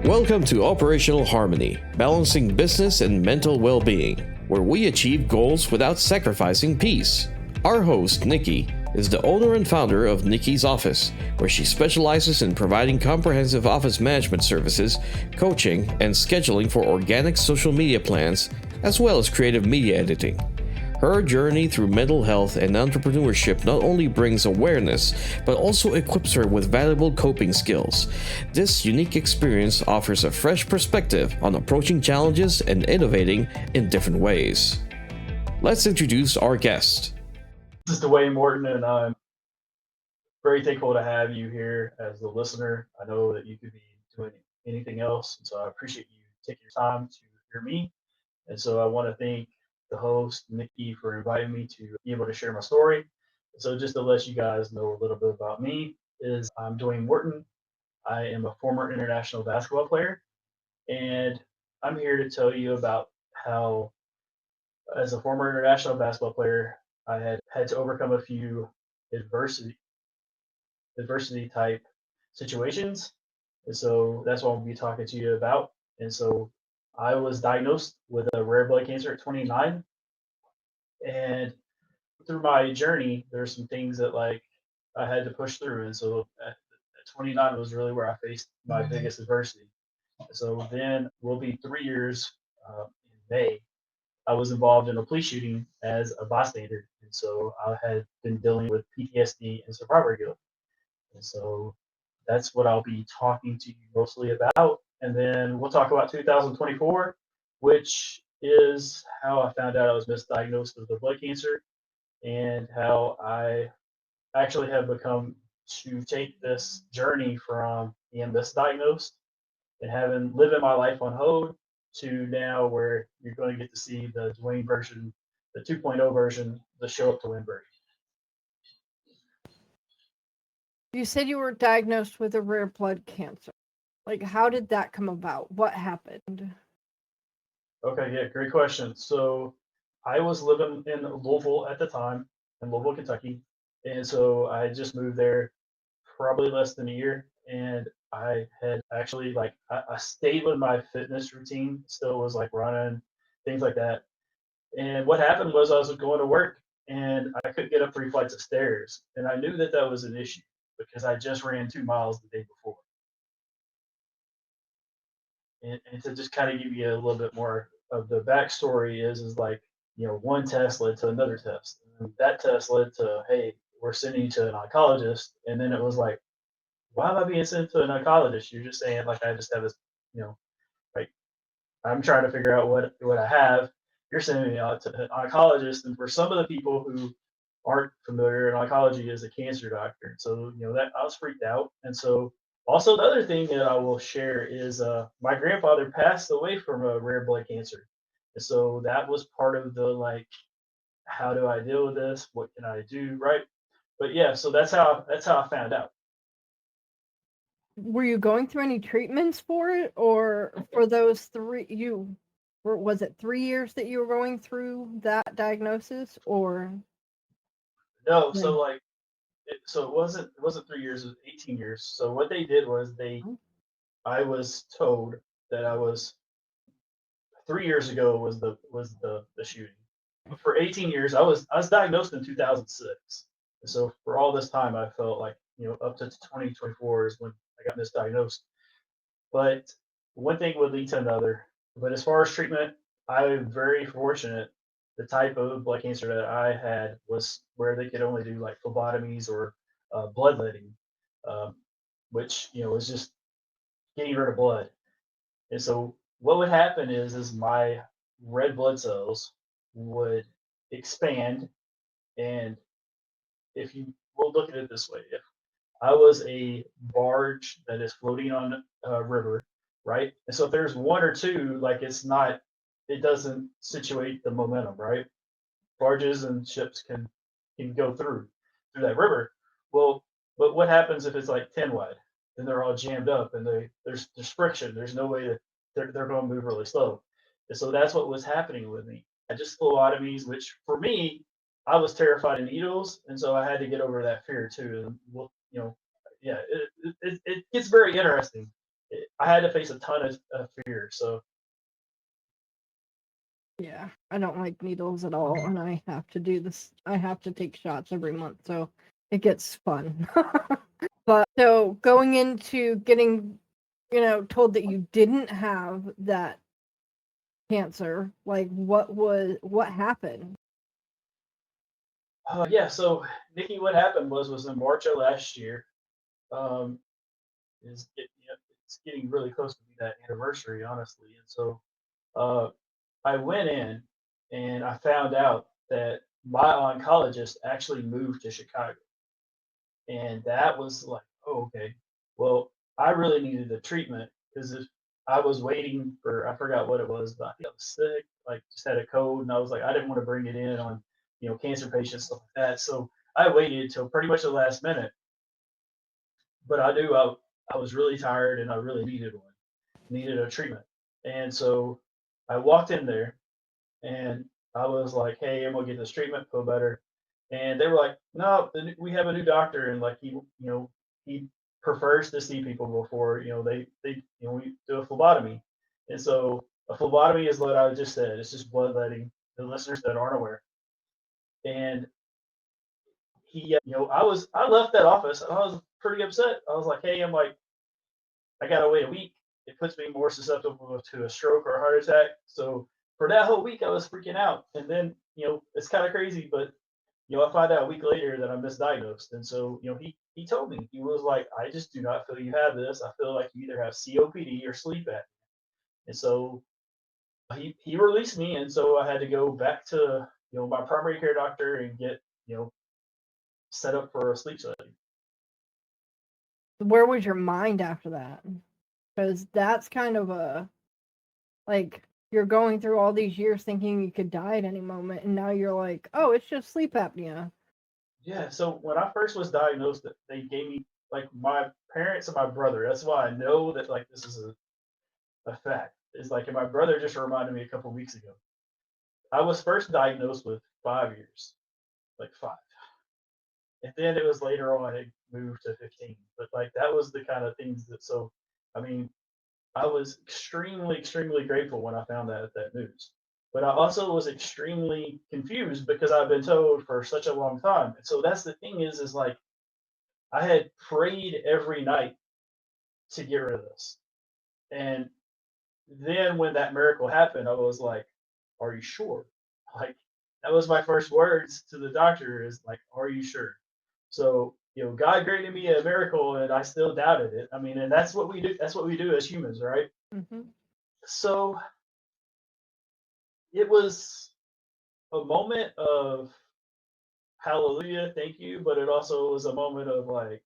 Welcome to Operational Harmony, balancing business and mental well-being, where we achieve goals without sacrificing peace. Our host, Nikki, is the owner and founder of Nikki's Office, where she specializes in providing comprehensive office management services, coaching, and scheduling for organic social media plans, as well as creative media editing. Her journey through mental health and entrepreneurship not only brings awareness, but also equips her with valuable coping skills. This unique experience offers a fresh perspective on approaching challenges and innovating in different ways. Let's introduce our guest. This is Dwayne Morton, and I'm very thankful to have you here as the listener. I know that you could be doing anything else, and so I appreciate you taking your time to hear me. And so I want to thank the host, Nikki, for inviting me to be able to share my story. So just to let you guys know a little bit about me, is I'm Dwayne Morton. I am a former international basketball player, and I'm here to tell you about how, as a former international basketball player, I had to overcome a few adversity type situations. And so that's what I'll be talking to you about. And so I was diagnosed with a rare blood cancer at 29. And through my journey, there's some things that I had to push through. And so at 29 was really where I faced my biggest adversity. So then we'll be 3 years in May. I was involved in a police shooting as a bystander. And so I had been dealing with PTSD and survivor guilt. And so that's what I'll be talking to you mostly about. And then we'll talk about 2024, which is how I found out I was misdiagnosed with blood cancer and how I actually have become to take this journey from being misdiagnosed and having living my life on hold to now where you're going to get to see the Dwayne version, the 2.0 version, the show up to win version. You said you were diagnosed with a rare blood cancer. Like, how did that come about? What happened? Okay, yeah, great question. So I was living in Louisville at the time, in Louisville, Kentucky. And so I had just moved there probably less than a year. And I had actually I stayed with my fitness routine, still was like running, things like that. And what happened was I was going to work and I couldn't get up 3 flights of stairs. And I knew that that was an issue because I just ran 2 miles the day before. And to just kind of give you a little bit more of the backstory is one test led to another test. And that test led to, hey, we're sending you to an oncologist. And then it was like, why am I being sent to an oncologist? You're just saying I just have this, like I'm trying to figure out what I have. You're sending me out to an oncologist. And for some of the people who aren't familiar, an oncology is a cancer doctor. So, that I was freaked out. And so also the other thing that I will share is my grandfather passed away from a rare blood cancer. And so that was part of the how do I deal with this? What can I do? Right. But yeah, so that's how I found out. Were you going through any treatments for it, or for those was it 3 years that you were going through that diagnosis, or? No, so it wasn't 3 years, it was 18 years. So what they did was I was told that I was 3 years ago was the shooting. But for 18 years, I was diagnosed in 2006. And so for all this time, I felt like up to 2024 is when I got misdiagnosed. But one thing would lead to another. But as far as treatment, I'm very fortunate. The type of blood cancer that I had was where they could only do like phlebotomies or bloodletting, um, which was just getting rid of blood. And so what would happen is my red blood cells would expand, and if you will look at it this way, if I was a barge that is floating on a river, right? And so if there's one or two, it doesn't situate the momentum, right? Barges and ships can go through that river. Well, but what happens if it's like 10 wide? Then they're all jammed up, and there's friction. There's no way that they're going to move really slow. And so that's what was happening with me. I just phlebotomies, which for me, I was terrified of needles, and so I had to get over that fear too. And yeah, it gets very interesting. I had to face a ton of fear. So Yeah, I don't like needles at all, and I have to do this. I have to take shots every month, so it gets fun. But so going into getting, told that you didn't have that cancer, like what happened? yeah, so Nikki, what happened was in March of last year. Um, it's getting really close to be that anniversary, honestly. And so uh, I went in and I found out that my oncologist actually moved to Chicago. And that was like, oh, okay. Well, I really needed the treatment because if I was waiting for, I forgot what it was, but I think I was sick, like just had a cold. And I was like, I didn't want to bring it in on, cancer patients, stuff like that. So I waited till pretty much the last minute. But I was really tired and I really needed a treatment. And so I walked in there and I was like, "Hey, I'm gonna get this treatment, feel better." And they were like, "No, we have a new doctor, and like he prefers to see people before we do a phlebotomy." And so a phlebotomy is what I just said. It's just bloodletting. The listeners that aren't aware, and I left that office and I was pretty upset. I was like, "Hey, I gotta wait a week. It puts me more susceptible to a stroke or a heart attack." So for that whole week, I was freaking out. And then, it's kind of crazy, but I find out a week later that I'm misdiagnosed. And so, he told me, he was like, "I just do not feel you have this. I feel like you either have COPD or sleep apnea." And so he released me, and so I had to go back to my primary care doctor and get set up for a sleep study. Where was your mind after that? Because that's kind of like you're going through all these years thinking you could die at any moment, and now you're like, oh, it's just sleep apnea. Yeah, so when I first was diagnosed, they gave me like my parents and my brother. That's why I know that like this is a fact. It's like, and my brother just reminded me a couple weeks ago. I was first diagnosed with 5 years, like five, and then it was later on it moved to 15. But like that was the kind of things that. So, I mean, I was extremely, extremely grateful when I found that news. But I also was extremely confused because I've been told for such a long time. And so that's the thing is like I had prayed every night to get rid of this. And then when that miracle happened, I was like, "Are you sure?" Like that was my first words to the doctor is like, "Are you sure?" So, God granted me a miracle and I still doubted it. I mean, and that's what we do. That's what we do as humans, right? Mm-hmm. So it was a moment of hallelujah, thank you, but it also was a moment of like,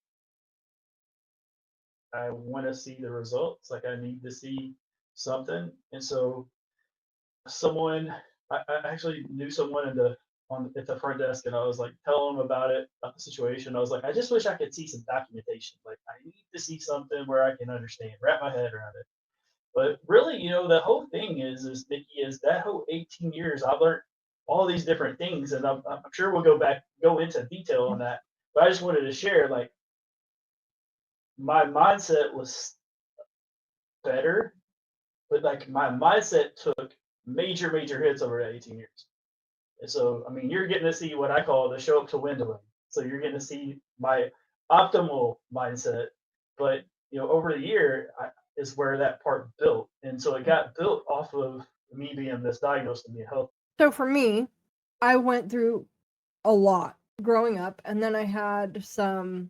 I want to see the results. Like I need to see something. And so someone, I actually knew someone at the front desk, and I was like, tell them about it, about the situation. I was like, I just wish I could see some documentation. Like I need to see something where I can understand, wrap my head around it. But really, the whole thing is Nikki, is that whole 18 years I learned all these different things, and I'm sure we'll go into detail on that. But I just wanted to share, like, my mindset was better, but like my mindset took major, major hits over that 18 years. And so, I mean, you're getting to see what I call the show up to windowing. So you're getting to see my optimal mindset, but over the year is where that part built, and so it got built off of me being misdiagnosed and being healthy. So for me, I went through a lot growing up, and then I had some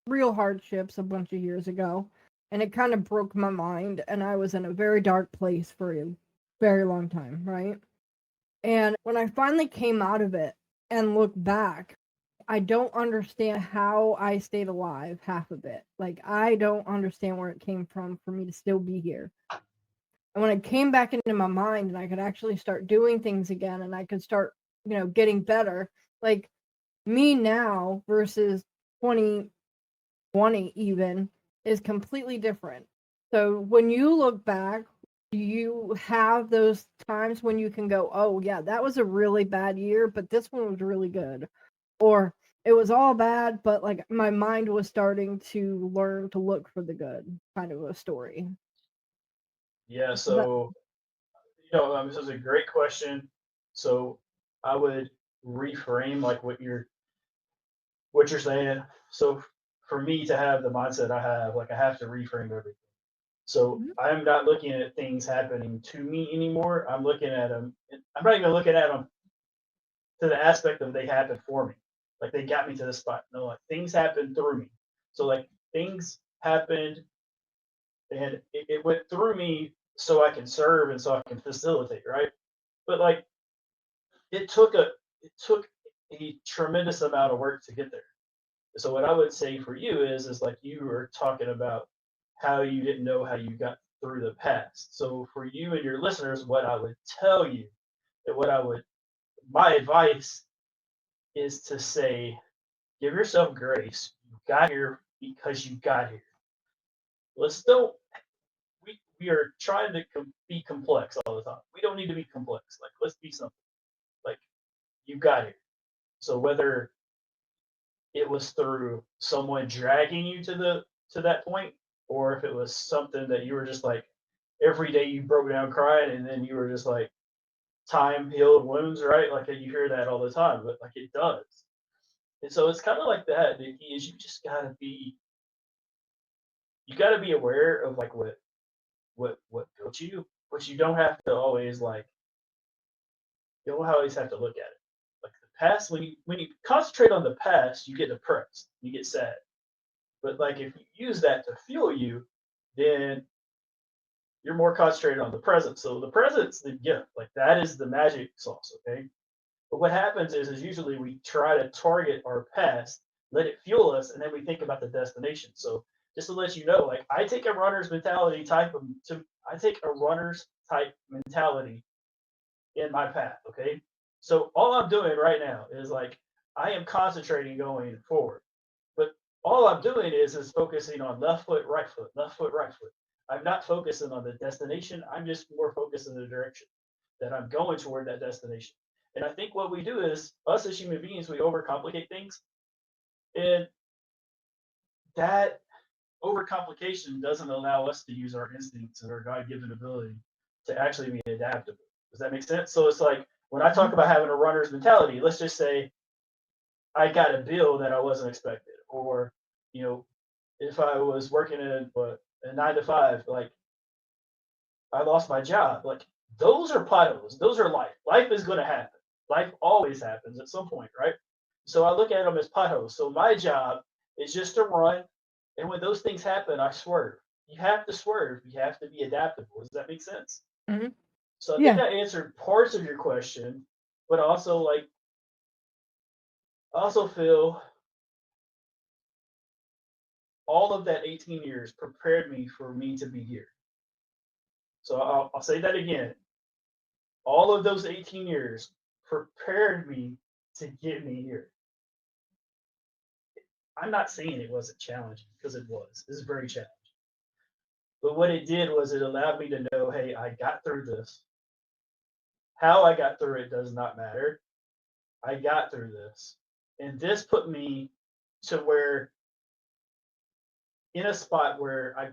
real hardships a bunch of years ago, and it kind of broke my mind, and I was in a very dark place for a very long time, right? And when I finally came out of it and looked back, I don't understand how I stayed alive half of it. Like, I don't understand where it came from for me to still be here. And when I came back into my mind and I could actually start doing things again and I could start, getting better, like me now versus 2020 even is completely different. So when you look back, do you have those times when you can go, oh, yeah, that was a really bad year, but this one was really good? Or it was all bad, but like my mind was starting to learn to look for the good, kind of a story. Yeah. So that So, this is a great question. So I would reframe like what you're saying. So for me to have the mindset I have, like I have to reframe everything. So Mhm. I'm not looking at things happening to me anymore. I'm looking at them. I'm not even looking at them to the aspect of they happened for me. Like they got me to this spot. No, like things happened through me. So like things happened and it went through me so I can serve and so I can facilitate, right? But like it took a it took a tremendous amount of work to get there. So what I would say for you is like you were talking about how you didn't know how you got through the past. So for you and your listeners, what I would tell you and my advice is to say, give yourself grace. You got here because you got here. Let's don't we are trying to be complex all the time. We don't need to be complex. Like let's be simple. Like you got here. So whether it was through someone dragging you to that point, or if it was something that you were just like every day you broke down crying, and then you were just like time healed wounds, right? Like you hear that all the time, but like it does. And so it's kind of like that. The key is you gotta be aware of like what built you, but you don't have to always like you don't always have to look at it. Like the past, when you concentrate on the past, you get depressed, you get sad. But like if you use that to fuel you, then you're more concentrated on the present. So the present's the gift. Like that is the magic sauce, okay? But what happens is usually we try to target our past, let it fuel us, and then we think about the destination. So just to let you know, like I take a runner's type mentality in my path, okay? So all I'm doing right now is like I am concentrating going forward. But all I'm doing is focusing on left foot, right foot, left foot, right foot. I'm not focusing on the destination. I'm just more focused in the direction that I'm going toward that destination. And I think what we do is us as human beings, we overcomplicate things. And that overcomplication doesn't allow us to use our instincts and our God given ability to actually be adaptable. Does that make sense? So it's like when I talk Mhm. about having a runner's mentality, let's just say I got a bill that I wasn't expected, or you know, if I was working in a 9 to 5, like I lost my job, like those are potholes. Those are life. Life is going to happen. Life always happens at some point, right? So I look at them as potholes. So my job is just to run, and when those things happen, I swerve. You have to swerve. You have to be adaptable. Does that make sense? Mhm. So I think Yeah. I answered parts of your question, but also like I also feel all of that 18 years prepared me for me to be here. So I'll say that again. All of those 18 years prepared me to get me here. I'm not saying it wasn't challenging because it was. It was very challenging. But what it did was it allowed me to know, hey, I got through this. How I got through it does not matter. I got through this. And this put me to where in a spot where I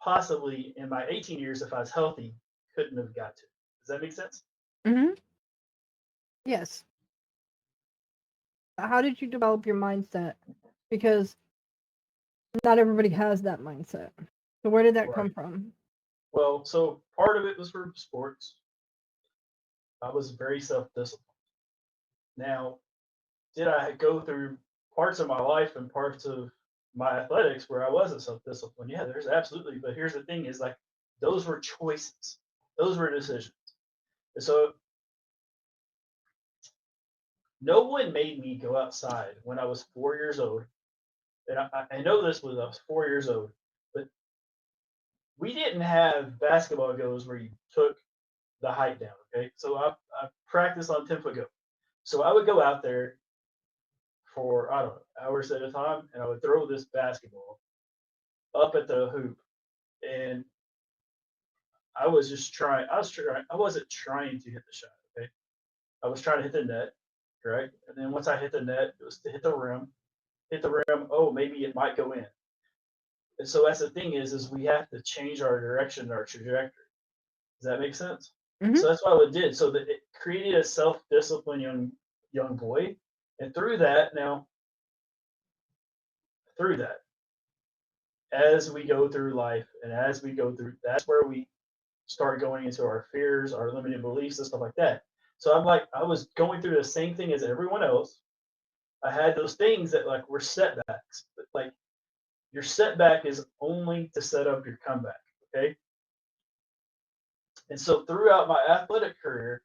possibly in my 18 years, if I was healthy, couldn't have got to. Does that make sense? Mhm. Yes. How did you develop your mindset? Because not everybody has that mindset. So where did that come Right. from? Well, so part of it was for sports. I was very self-disciplined. Now, did I go through parts of my life and parts of my athletics where I wasn't self-disciplined? Yeah, there's absolutely. But here's the thing: is like those were choices, those were decisions. And so no one made me go outside when I was 4 years old. And I know this was I was 4 years old, but we didn't have basketball goes where you took the height down. Okay, so I practiced on 10 foot go. So I would go out there for I don't know hours at a time, and I would throw this basketball up at the hoop, and I was just trying. I wasn't trying to hit the shot. Okay, I was trying to hit the net, correct? And then once I hit the net, it was to hit the rim. Oh, maybe it might go in. And so that's the thing is we have to change our direction, our trajectory. Does that make sense? Mhm. So that's what it did. So that it created a self-disciplined young boy, and through that, as we go through life, and as we go through, that's where we start going into our fears, our limiting beliefs, and stuff like that. So I was going through the same thing as everyone else. I had those things that like were setbacks, but like your setback is only to set up your comeback. Okay. And so throughout my athletic career,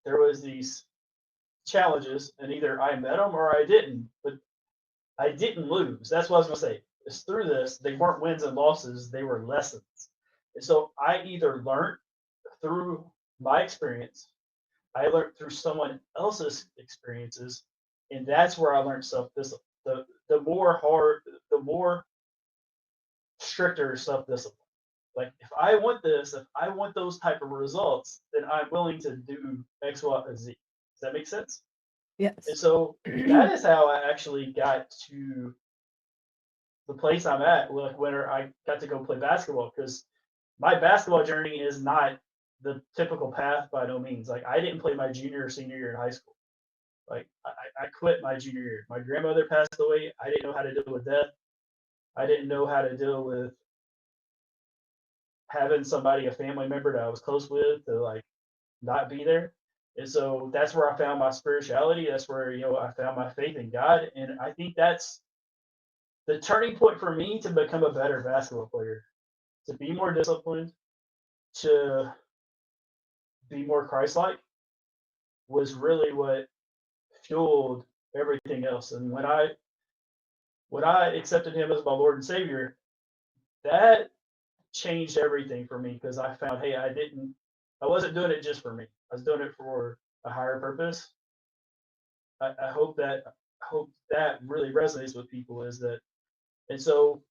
there was these challenges, and either I met them or I didn't. But I didn't lose. That's what I was gonna say. It's through this, they weren't wins and losses; they were lessons. And so I either learned through my experience, I learned through someone else's experiences, and that's where I learned self-discipline. The more stricter self-discipline. Like if I want those type of results, then I'm willing to do X, Y, and Z. Does that make sense? And Yes. so that is how I actually got to the place I'm at, like where I got to go play basketball. Because my basketball journey is not the typical path by no means. Like I didn't play my junior or senior year in high school. Like I quit my junior year. My grandmother passed away. I didn't know how to deal with death. I didn't know how to deal with having somebody, a family member that I was close with, to like not be there. And so that's where I found my spirituality. That's where, I found my faith in God. And I think that's the turning point for me to become a better basketball player, to be more disciplined, to be more Christ-like, was really what fueled everything else. And when I accepted him as my Lord and Savior, that changed everything for me, because I found, hey, I wasn't doing it just for me. I was doing it for a higher purpose. I hope that really resonates with people, is that. And so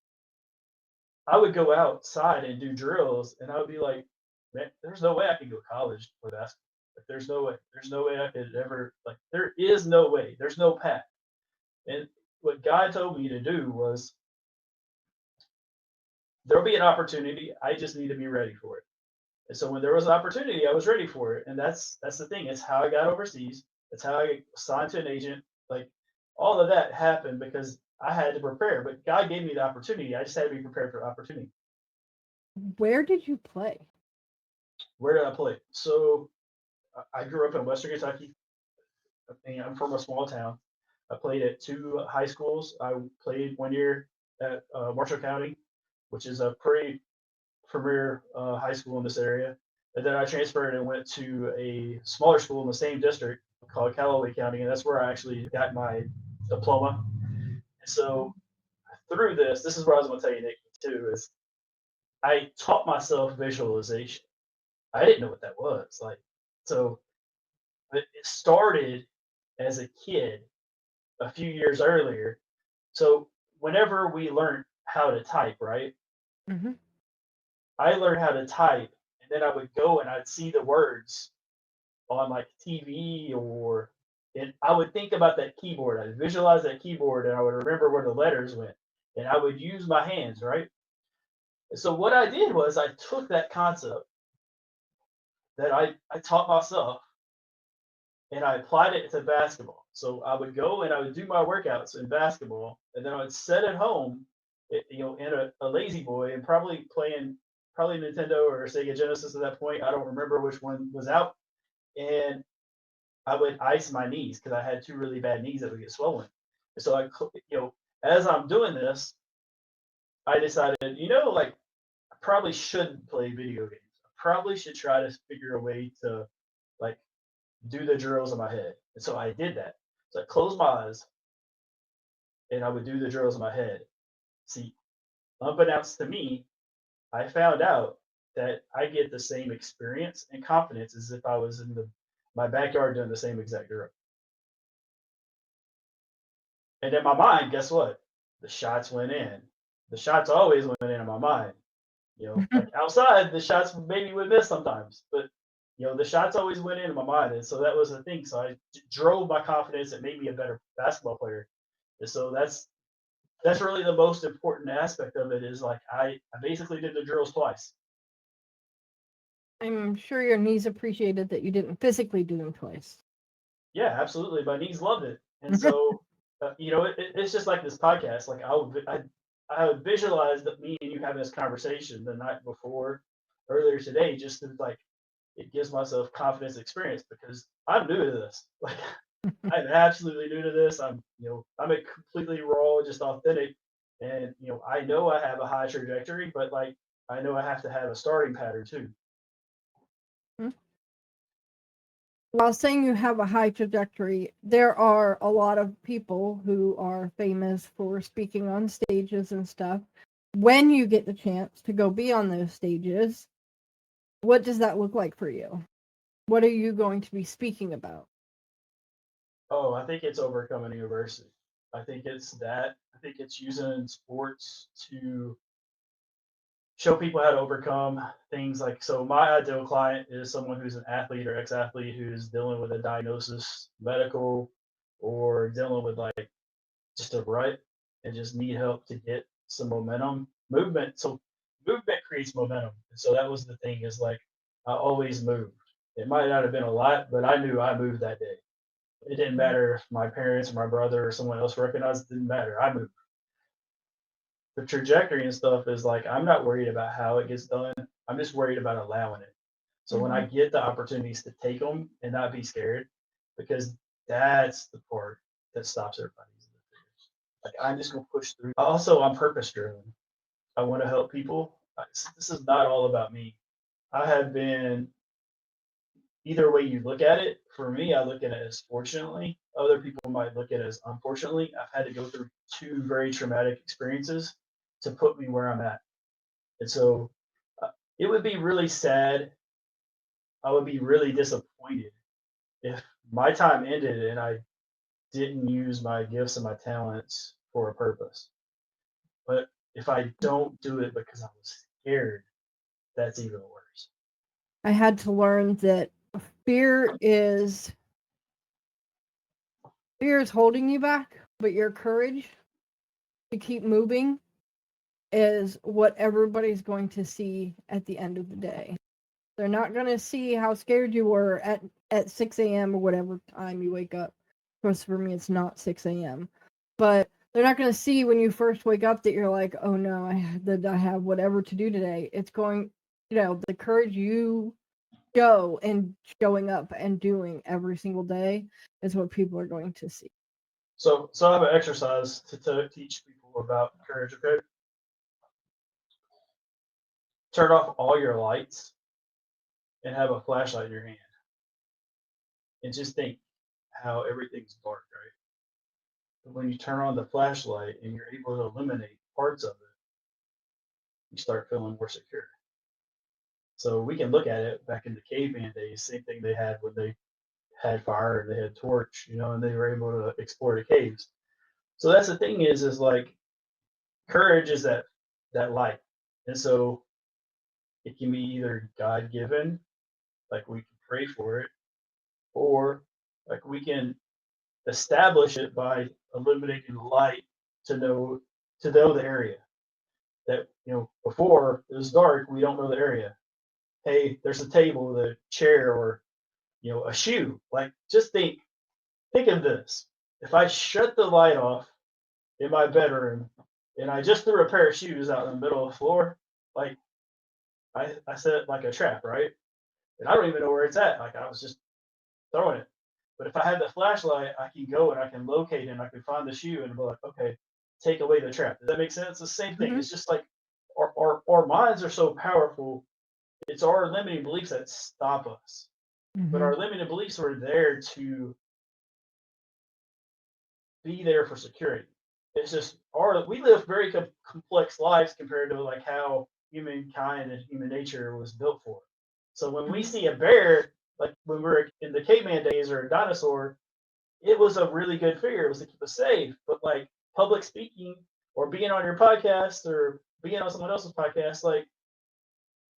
I would go outside and do drills, and I would be like, man, there's no way I can go to college for basketball. Like, there's no way. There's no way I could ever, like, there is no way. There's no path. And what God told me to do was, there'll be an opportunity. I just need to be ready for it. And so when there was an opportunity, I was ready for it. And that's the thing. It's how I got overseas. It's how I signed to an agent. Like, all of that happened because I had to prepare. But God gave me the opportunity. I just had to be prepared for the opportunity. Where did you play? Where did I play? So I grew up in Western Kentucky. And I'm from a small town. I played at two high schools. I played 1 year at Marshall County, which is a pretty premier high school in this area. And then I transferred and went to a smaller school in the same district called Callaway County, and that's where I actually got my diploma. And so through this is what I was going to tell you, Nick, too, is I taught myself visualization. I didn't know what that was. Like, so it started as a kid a few years earlier. So whenever we learned how to type, right? Mm-hmm. I learned how to type, and then I would go and I'd see the words on like TV, and I would think about that keyboard. I'd visualize that keyboard, and I would remember where the letters went, and I would use my hands, right? And so what I did was I took that concept that I taught myself, and I applied it to basketball. So I would go and I would do my workouts in basketball, and then I would sit at home, in a lazy boy, and probably playing probably Nintendo or Sega Genesis at that point. I don't remember which one was out, and I would ice my knees because I had two really bad knees that would get swollen. And so as I'm doing this, I decided, like I probably shouldn't play video games. I probably should try to figure a way to like do the drills in my head. And so I did that. So I closed my eyes and I would do the drills in my head. See, unbeknownst to me, I found out that I get the same experience and confidence as if I was in my backyard doing the same exact drill. And in my mind, guess what? The shots went in. The shots always went in my mind. Like outside, the shots maybe would miss sometimes, but the shots always went into my mind, and so that was the thing. So I drove my confidence. It made me a better basketball player. And so that's really the most important aspect of it. Is like I basically did the drills twice. I'm sure your knees appreciated that you didn't physically do them twice. Yeah, absolutely. My knees loved it, and so it's just like this podcast. Like I would visualize that me and you having this conversation the night before, earlier today, just to like it gives myself confidence experience because I'm new to this. Like I'm absolutely new to this. I'm a completely raw, just authentic, and I know I have a high trajectory, but like I know I have to have a starting pattern too. While saying you have a high trajectory, there are a lot of people who are famous for speaking on stages and stuff. When you get the chance to go be on those stages, what does that look like for you? What are you going to be speaking about? Oh, I think it's overcoming adversity. I think it's that. I think it's using sports to show people how to overcome things like so my ideal client is someone who's an athlete or ex-athlete who's dealing with a diagnosis, medical, or dealing with like just a rut and just need help to get some momentum. Movement creates momentum. And so that was the thing is like I always moved. It might not have been a lot, but I knew I moved that day. It didn't matter if my parents or my brother or someone else recognized it, didn't matter. I moved. The trajectory and stuff is like I'm not worried about how it gets done. I'm just worried about allowing it. So when I get the opportunities to take them and not be scared, because that's the part that stops everybody's fears. Like I'm just gonna push through. Also, I'm purpose driven. I want to help people. This is not all about me. I have been either way you look at it. For me, I look at it as fortunately. Other people might look at it as unfortunately. I've had to go through two very traumatic experiences to put me where I'm at. And so it would be really sad. I would be really disappointed if my time ended and I didn't use my gifts and my talents for a purpose. But if I don't do it because I was scared, that's even worse. I had to learn that fear is holding you back, but your courage to keep moving is what everybody's going to see at the end of the day. They're not going to see how scared you were at 6 a.m. or whatever time you wake up. Of course, for me, it's not 6 a.m. But they're not going to see when you first wake up that you're like, oh no, I have whatever to do today. It's going, the courage you show and showing up and doing every single day is what people are going to see. So I have an exercise to teach people about courage. Okay, turn off all your lights and have a flashlight in your hand, and just think how everything's dark, right? But when you turn on the flashlight and you're able to eliminate parts of it, you start feeling more secure. So we can look at it back in the caveman days, same thing they had when they had fire and they had torch, and they were able to explore the caves. So that's the thing is like courage is that light. And so it can be either God given, like we can pray for it, or like we can establish it by illuminating the light to know the area. That before it was dark, we don't know the area. Hey, there's a table, the chair, or a shoe. Like just think of this. If I shut the light off in my bedroom and I just threw a pair of shoes out in the middle of the floor, like I set it like a trap, right? And I don't even know where it's at. Like I was just throwing it. But if I had the flashlight, I can go and I can locate and I can find the shoe and be like, okay, take away the trap. Does that make sense? It's the same thing. Mm-hmm. It's just like our minds are so powerful. It's our limiting beliefs that stop us. Mm-hmm. But our limiting beliefs are there to be there for security. It's just we live very complex lives compared to like how humankind and human nature was built for. So when we see a bear, like when we were in the caveman days or a dinosaur, it was a really good fear. It was to keep us safe. But like public speaking or being on your podcast or being on someone else's podcast, like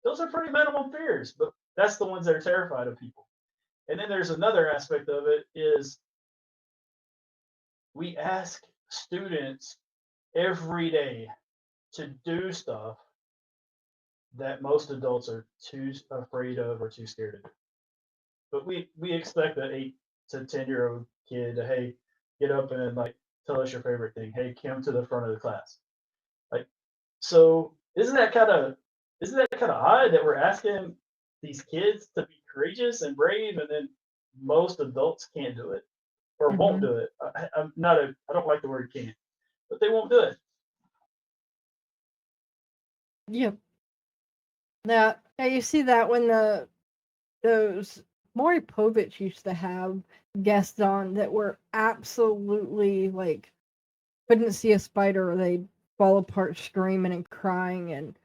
those are pretty minimum fears. But That's the ones that are terrified of people. And then there's another aspect of it is we ask students every day to do stuff that most adults are too afraid of or too scared of. But we expect an 8 to 10-year-old kid to, hey, get up and like tell us your favorite thing. Hey, come to the front of the class. Like, so isn't that kind of odd that we're asking these kids to be courageous and brave, and then most adults can't do it or won't Mm-hmm. do it. I don't like the word can't, but they won't do it. Yep. Now you see that when those Maury Povich used to have guests on that were absolutely like couldn't see a spider or they'd fall apart screaming and crying. And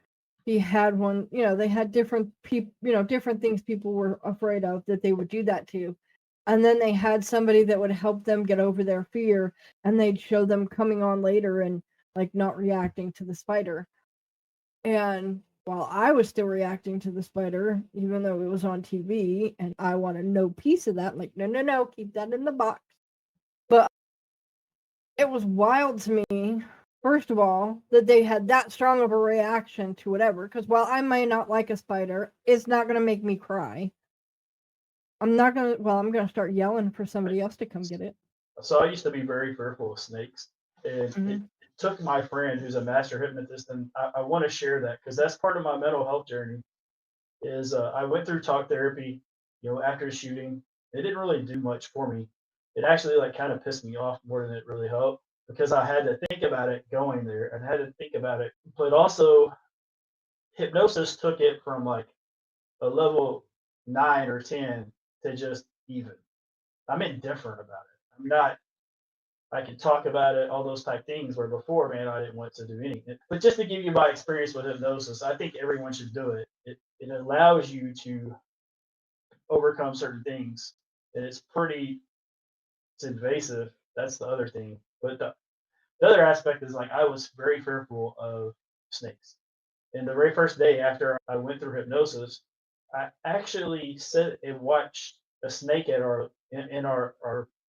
he had one, they had different people, different things people were afraid of that they would do that to. And then they had somebody that would help them get over their fear, and they'd show them coming on later and like not reacting to the spider. And while I was still reacting to the spider, even though it was on TV, and I wanted no piece of that, like, no, keep that in the box. But it was wild to me, first of all, that they had that strong of a reaction to whatever. Because while I may not like a spider, it's not going to make me cry. I'm not going to, I'm going to start yelling for somebody else to come get it. So I used to be very fearful of snakes, and it took my friend who's a master hypnotist, and I want to share that because that's part of my mental health journey. Is I went through talk therapy, after the shooting. It didn't really do much for me. It actually like kind of pissed me off more than it really helped because I had to think about it going there and had to think about it. But also, hypnosis took it from like a level 9 or 10 to just even. I'm indifferent about it. I'm not. I can talk about it, all those type things. Where before, man, I didn't want to do anything. But just to give you my experience with hypnosis, I think everyone should do it. It allows you to overcome certain things, and it's invasive. That's the other thing. But the other aspect is like I was very fearful of snakes. And the very first day after I went through hypnosis, I actually sat and watched a snake at our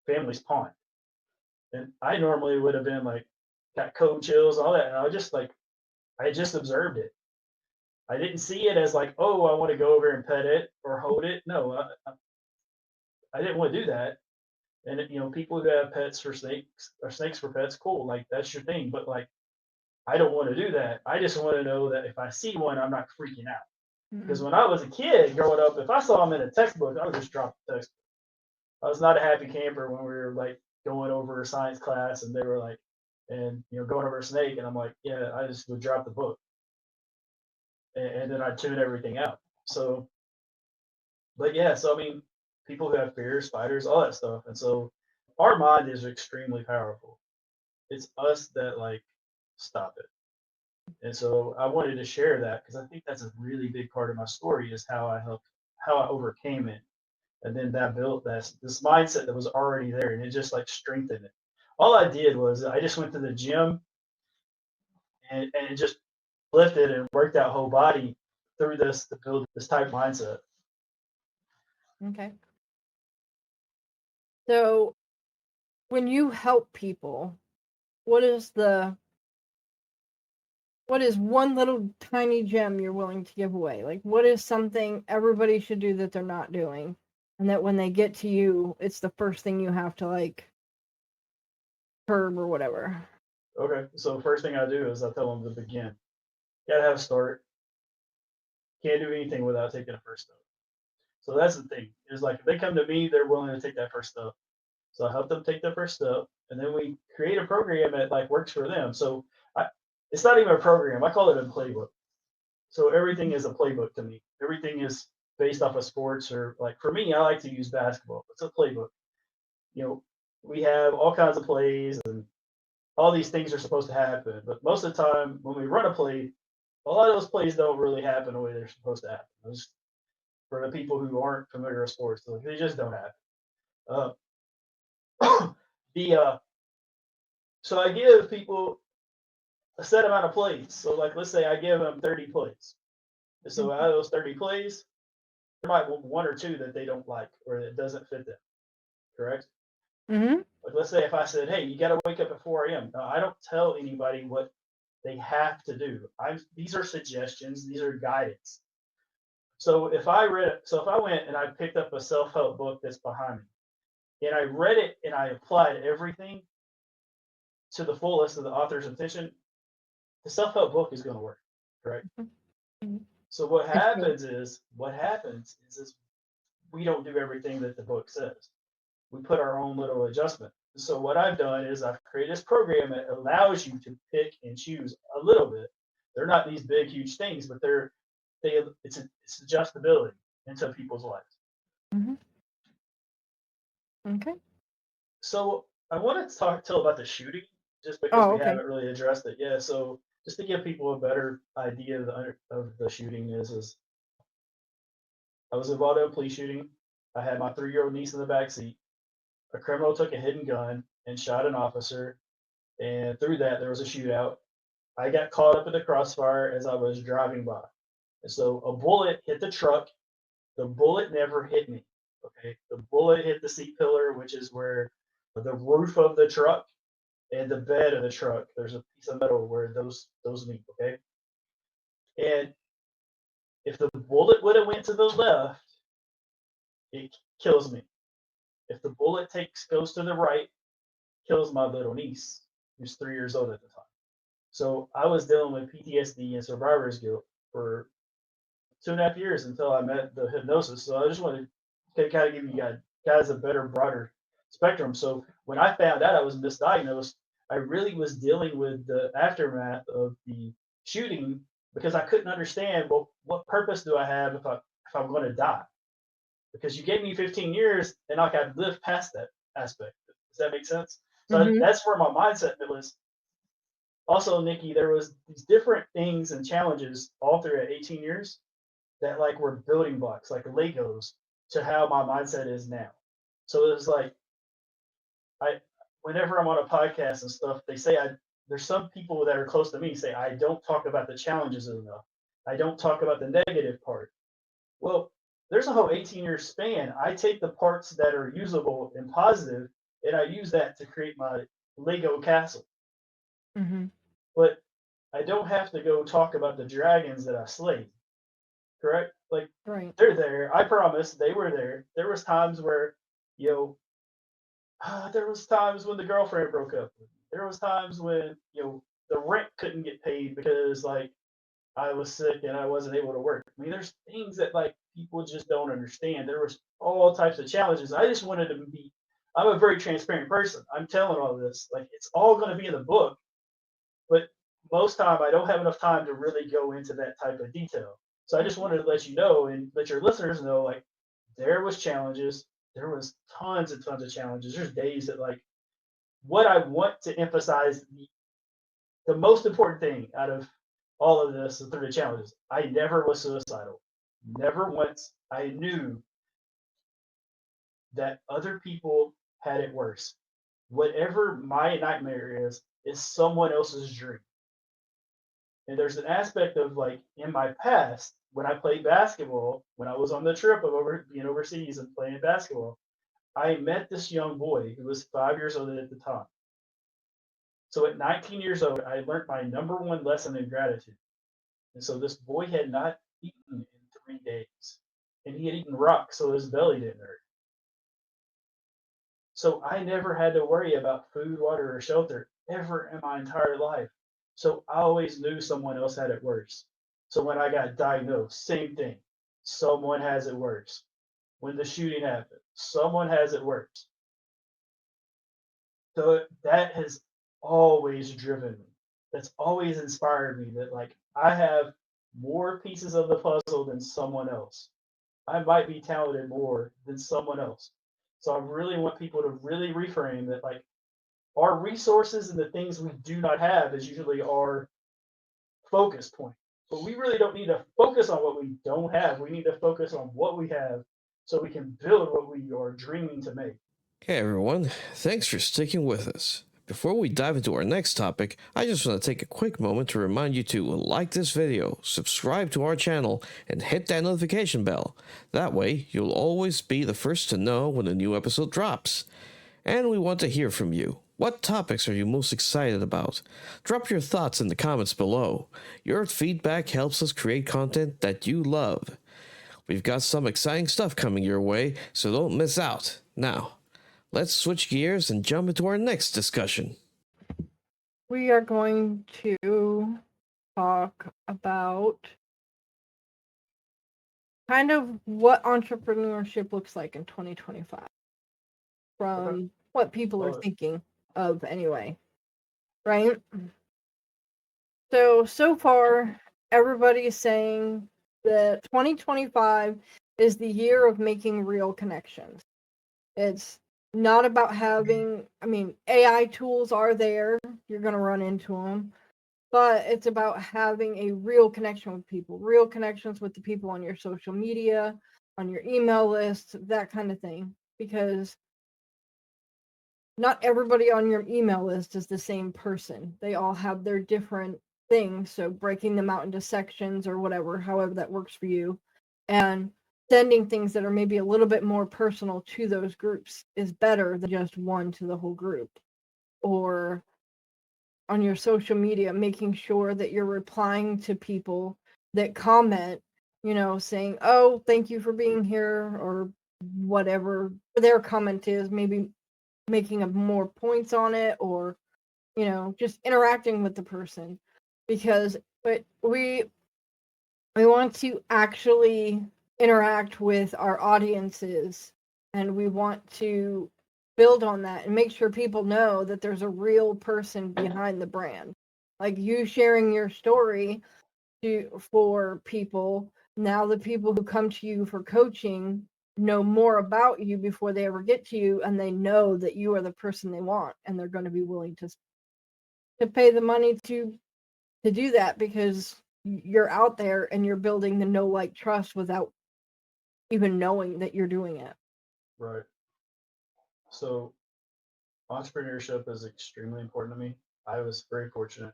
family's pond. And I normally would have been like got cold chills and all that. And I just observed it. I didn't see it as like, oh, I want to go over and pet it or hold it. No, I didn't want to do that. And people who have pets for snakes or snakes for pets, cool. Like that's your thing. But like, I don't want to do that. I just want to know that if I see one, I'm not freaking out. Because when I was a kid growing up, if I saw them in a textbook, I would just drop the textbook. I was not a happy camper when we were like going over science class and they were like, and going over a snake, and I'm like, yeah, I just would drop the book and then I'd tune everything out. So, but yeah, so I mean, people who have fears, spiders, all that stuff, and so our mind is extremely powerful. It's us that like stop it. And so I wanted to share that because I think that's a really big part of my story is how I overcame it. And then that built this mindset that was already there and it just like strengthened it. All I did was I just went to the gym and just lifted and worked out whole body through this to build this type mindset. Okay. So when you help people, what is one little tiny gem you're willing to give away? Like, what is something everybody should do that they're not doing? And that when they get to you, it's the first thing you have to like curb or whatever. Okay, so first thing I do is I tell them to begin. You gotta have a start. Can't do anything without taking a first step. So that's the thing. Is like if they come to me, they're willing to take that first step. So I help them take the first step, and then we create a program that like works for them. So it's not even a program. I call it a playbook. So everything is a playbook to me. Everything is based off of sports or like for me, I like to use basketball. It's a playbook. You know, we have all kinds of plays and all these things are supposed to happen. But most of the time when we run a play, a lot of those plays don't really happen the way they're supposed to happen. Those, for the people who aren't familiar with sports, they just don't happen. The so I give people a set amount of plays. So like let's say I give them 30 plays. So out of those 30 plays, might be one or two that they don't like or that doesn't fit them. Correct? Mm-hmm. Like, let's say if I said, "Hey, you got to wake up at 4 a.m." Now, I don't tell anybody what they have to do. These are suggestions. These are guidance. So if I went and I picked up a self-help book that's behind me, and I read it and I applied everything to the fullest of the author's intention, the self-help book is going to work, right? Mm-hmm. So what happens is we don't do everything that the book says. We put our own little adjustment. So what I've done is I've created this program that allows you to pick and choose a little bit. They're not these big, huge things, but it's adjustability into people's lives. Mm-hmm. Okay. So I want to tell about the shooting, just because Oh, we okay. haven't really addressed it yet. So just to give people a better idea of the shooting is I was involved in a police shooting. I had my 3-year-old niece in the back seat. A criminal took a hidden gun and shot an officer, and through that there was a shootout. I got caught up in the crossfire as I was driving by, and so a bullet hit the truck. The bullet never hit me. Okay, the bullet hit the seat pillar, which is where the roof of the truck and the bed of the truck. There's a piece of metal where those meet. Okay, and if the bullet would have went to the left, it kills me. If the bullet goes to the right, kills my little niece, who's 3 years old at the time. So I was dealing with PTSD and survivor's guilt for 2.5 years until I met the hypnosis. So I just wanted to kind of give you guys a better, broader spectrum. So when I found out I was misdiagnosed, I really was dealing with the aftermath of the shooting because I couldn't understand, well, what purpose do I have if I'm going to die? Because you gave me 15 years and I could live past that aspect. Does that make sense? So Mm-hmm. that's where my mindset was. Also, Nikki, there was these different things and challenges all through at 18 years that like were building blocks, like Legos, to how my mindset is now. So it was like I whenever I'm on a podcast and stuff, they say there's some people that are close to me say I don't talk about the challenges enough. I don't talk about the negative part. Well, there's a whole 18-year span. I take the parts that are usable and positive, and I use that to create my Lego castle. Mm-hmm. But I don't have to go talk about the dragons that I slayed. Correct? Like Right. they're there. I promise they were there. There was times where, you know, there was times when the girlfriend broke up. There was times when the rent couldn't get paid because like I was sick and I wasn't able to work. I mean, there's things that like people just don't understand. There was all types of challenges. I just wanted to be. I'm a very transparent person. I'm telling all this. Like it's all going to be in the book, but most time I don't have enough time to really go into that type of detail. So I just wanted to let you know and let your listeners know, like there was challenges. There was tons and tons of challenges. There's days that like what I want to emphasize the most important thing out of all of this through the challenges. I never was suicidal. Never once. I knew that other people had it worse. Whatever my nightmare is someone else's dream. And there's an aspect of like in my past when I played basketball, when I was on the trip of being overseas and playing basketball, I met this young boy who was 5 years old at the time. So at 19 years old, I learned my number one lesson in gratitude. And so this boy had not eaten in 3 days, and he had eaten rocks, so his belly didn't hurt. So I never had to worry about food, water, or shelter ever in my entire life. So I always knew someone else had it worse. So when I got diagnosed, same thing. Someone has it worse. When the shooting happened, someone has it worse. So that has always driven me. That's always inspired me that like I have more pieces of the puzzle than someone else. I might be talented more than someone else. So I really want people to really reframe that like our resources and the things we do not have is usually our focus point. But we really don't need to focus on what we don't have. We need to focus on what we have so we can build what we are dreaming to make. Hey everyone, thanks for sticking with us. Before we dive into our next topic, I just want to take a quick moment to remind you to like this video, subscribe to our channel, and hit that notification bell. That way, you'll always be the first to know when a new episode drops. And we want to hear from you. What topics are you most excited about? Drop your thoughts in the comments below. Your feedback helps us create content that you love. We've got some exciting stuff coming your way, so don't miss out. Now, let's switch gears and jump into our next discussion. We are going to talk about kind of what entrepreneurship looks like in 2025 from what people are thinking of anyway, right? So far, everybody is saying that 2025 is the year of making real connections. It's not about having, AI tools are there, you're going to run into them, but it's about having a real connection with people, real connections with the people on your social media, on your email list, that kind of thing. Because not everybody on your email list is the same person. They all have their different things. So breaking them out into sections or whatever, however that works for you, and sending things that are maybe a little bit more personal to those groups is better than just one to the whole group. Or on your social media, making sure that you're replying to people that comment, saying, oh, thank you for being here, or whatever their comment is, maybe making more points on it, or just interacting with the person. But we want to actually interact with our audiences, and we want to build on that and make sure people know that there's a real person behind the brand. Like you sharing your story for people, now the people who come to you for coaching know more about you before they ever get to you, and they know that you are the person they want, and they're going to be willing to pay the money to do that, because you're out there and you're building the know, like, trust without even knowing that you're doing it. Right. So entrepreneurship is extremely important to me. I was very fortunate.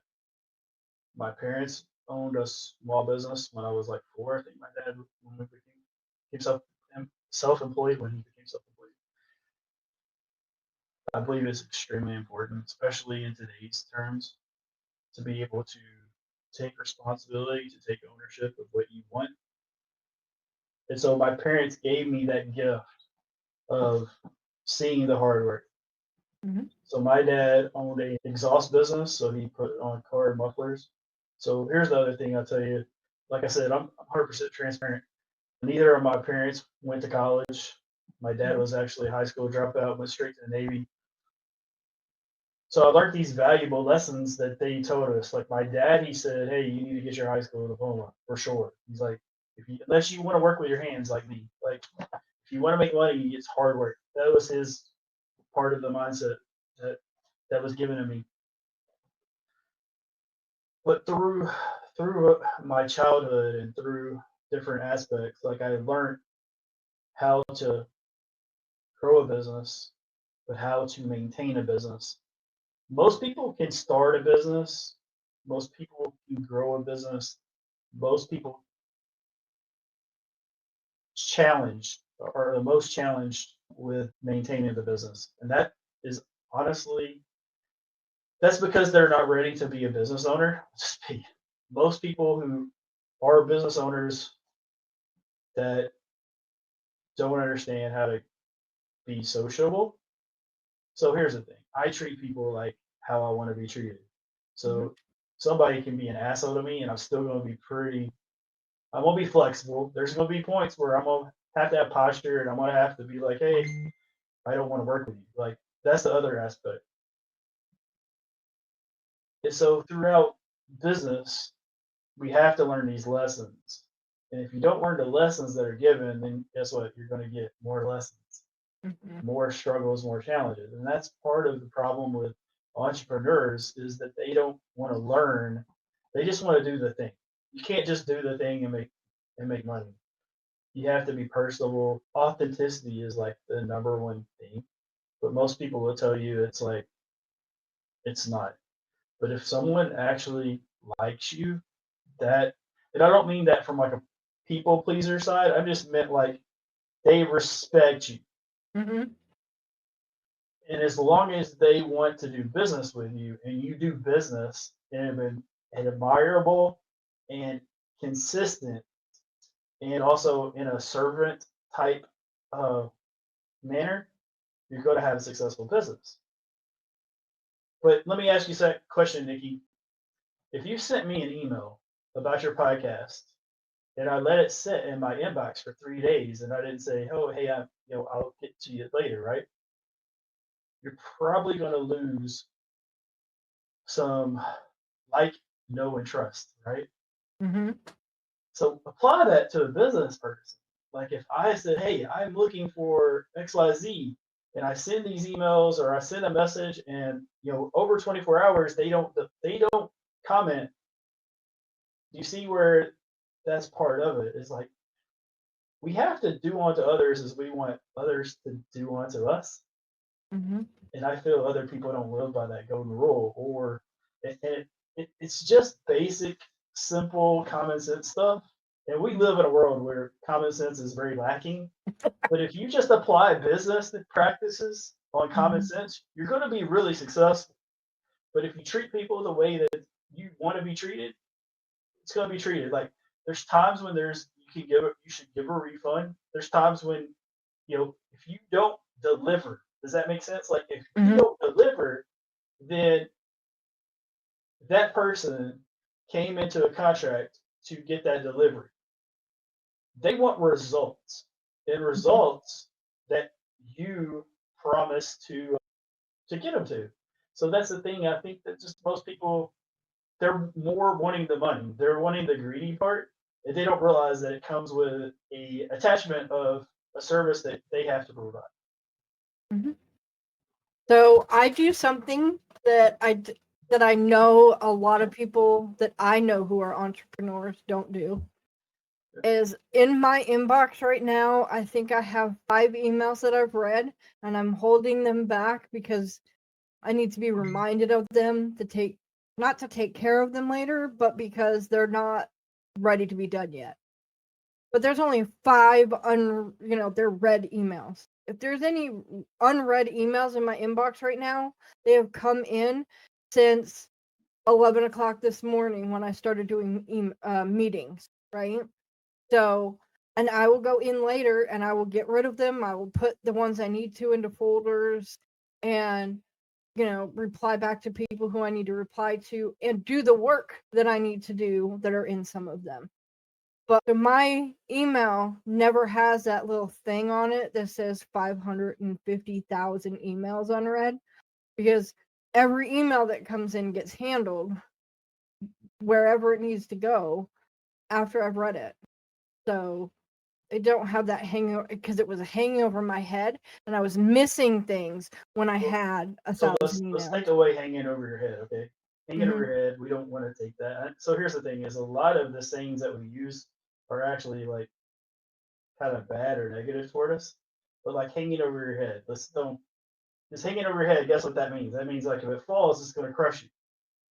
My parents owned a small business when I was like 4. I think my dad, when we became self-employed, when he became self-employed. I believe it's extremely important, especially in today's terms, to be able to take responsibility, to take ownership of what you want. And so my parents gave me that gift of seeing the hard work. Mhm. So my dad owned a exhaust business, so he put on car mufflers. So here's the other thing I'll tell you. Like I said, I'm 100% transparent. Neither of my parents went to college. My dad was actually a high school dropout, went straight to the Navy. So I learned these valuable lessons that they told us. Like my dad, he said, "Hey, you need to get your high school diploma for sure." He's like, unless you want to work with your hands like me, like if you want to make money, it's hard work. That was his part of the mindset that was given to me. But through my childhood and through different aspects, like I learned how to grow a business, but how to maintain a business. Most people can start a business. Most people can grow a business. Most people are the most challenged with maintaining the business. And that is honestly, that's because they're not ready to be a business owner. Most people who are business owners that don't understand how to be sociable. So here's the thing. I treat people like how I want to be treated. So somebody can be an asshole to me and I'm still going to be I'm going to be flexible. There's going to be points where I'm going to have posture and I'm going to have to be like, hey, I don't want to work with you. Like, that's the other aspect. And so throughout business, we have to learn these lessons. And if you don't learn the lessons that are given, then guess what? You're going to get more lessons, more struggles, more challenges. And that's part of the problem with entrepreneurs is that they don't want to learn. They just want to do the thing. You can't just do the thing and make money. You have to be personable. Authenticity is like the number one thing. But most people will tell you it's like It's not. But if someone actually likes you, that, and I don't mean that from like a people pleaser side. I just meant like they respect you. Mm-hmm. And as long as they want to do business with you and you do business in an admirable and consistent and also in a servant type of manner, you're going to have a successful business. But let me ask you a question, Nikki. If you sent me an email about your podcast and I let it sit in my inbox for 3 days and I didn't say, oh, hey, I'll get to you later, right? You're probably going to lose some like, know, and trust, right? Mm-hmm. So apply that to a business person. Like if I said, hey, I'm looking for XYZ, and I send these emails or I send a message and over 24 hours they don't comment. You see where that's part of it. It's like we have to do unto others as we want others to do unto us. Mm-hmm. And I feel other people don't live by that golden rule, or it's just basic, simple, common sense stuff. And we live in a world where common sense is very lacking. But if you just apply business practices on common Mm-hmm. sense, you're going to be really successful. But if you treat people the way that you want to be treated, it's going to be treated. Like there's times when you should give a refund. There's times when if you don't deliver, does that make sense? Like if you Mm-hmm. don't deliver, then that person came into a contract to get that delivery. They want results and results that you promise to get them to. So that's the thing. I think that just most people, they're more wanting the money. They're wanting the greedy part, and they don't realize that it comes with a attachment of a service that they have to provide. Mm-hmm. So I do something that I know a lot of people that I know who are entrepreneurs don't do. Is in my inbox right now, I think I have 5 emails that I've read, and I'm holding them back because I need to be reminded of them not to take care of them later, but because they're not ready to be done yet. But there's only 5 they're read emails. If there's any unread emails in my inbox right now, they have come in since 11 o'clock this morning when I started doing meetings, right? So, and I will go in later and I will get rid of them. I will put the ones I need to into folders and, reply back to people who I need to reply to and do the work that I need to do that are in some of them. But my email never has that little thing on it that says 550,000 emails unread, because every email that comes in gets handled wherever it needs to go after I've read it. So I don't have that hangover because it was hanging over my head and I was missing things when I had So 1,000 let's take emails. away hanging over your head, okay? Hanging over Mm-hmm. your head, we don't want to take that. So here's the thing: is a lot of the sayings that we use are actually like kind of bad or negative toward us. But like hanging over your head, let's don't just hanging over your head. Guess what that means? That means like if it falls, it's going to crush you.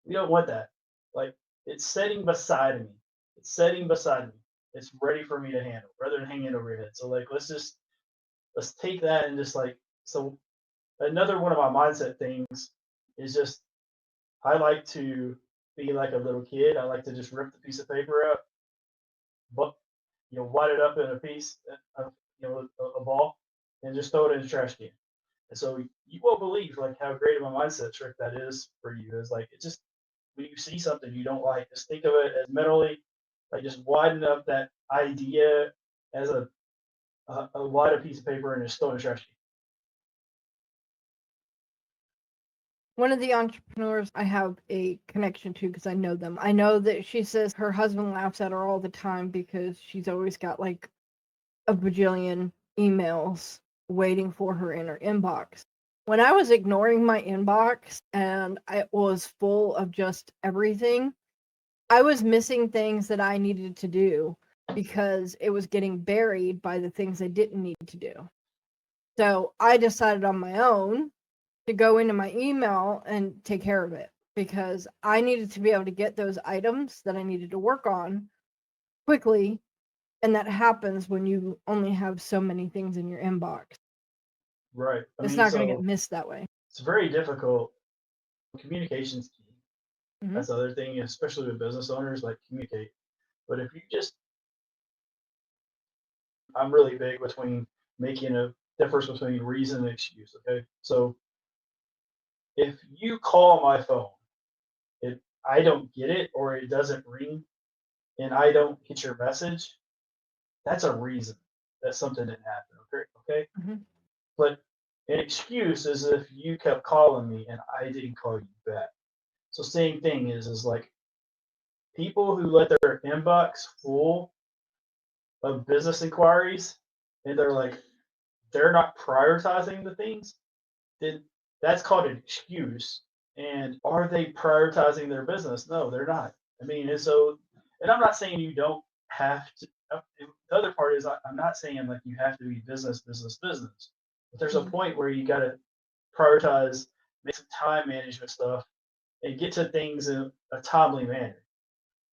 We don't want that. Like it's sitting beside me. It's sitting beside me. It's ready for me to handle, rather than hanging over your head. So like let's take that and just like so. Another one of my mindset things is just I like to be like a little kid. I like to just rip the piece of paper up, but wad it up in a piece, a ball, and just throw it in the trash can. And so you won't believe like how great of a mindset trick that is for you. It's like it just when you see something you don't like, just think of it as mentally like just widen up that idea as a wide piece of paper and just throw it in the trash can. One of the entrepreneurs I have a connection to because I know them. I know that she says her husband laughs at her all the time because she's always got like a bajillion emails waiting for her in her inbox. When I was ignoring my inbox and it was full of just everything, I was missing things that I needed to do because it was getting buried by the things I didn't need to do. So I decided on my own to go into my email and take care of it because I needed to be able to get those items that I needed to work on quickly. And that happens when you only have so many things in your inbox. Right. I It's mean, not going to get so missed that way. it's very difficult. Communication's key. Mhm. That's the other thing, especially with business owners, like communicate. But if you just, I'm really big between making a difference between reason and excuse. Okay. So if you call my phone, if I don't get it or it doesn't ring and I don't get your message, that's a reason that something didn't happen. Okay. Okay. Mhm. But an excuse is if you kept calling me and I didn't call you back. So same thing is like people who let their inbox full of business inquiries and they're not prioritizing the things, then that's called an excuse. And are they prioritizing their business? No, they're not. I mean, and I'm not saying you don't have to. The other part is I'm not saying like you have to be business, business, business. But there's a Mhm. point where you got to prioritize, make some time management stuff, and get to things in a timely manner.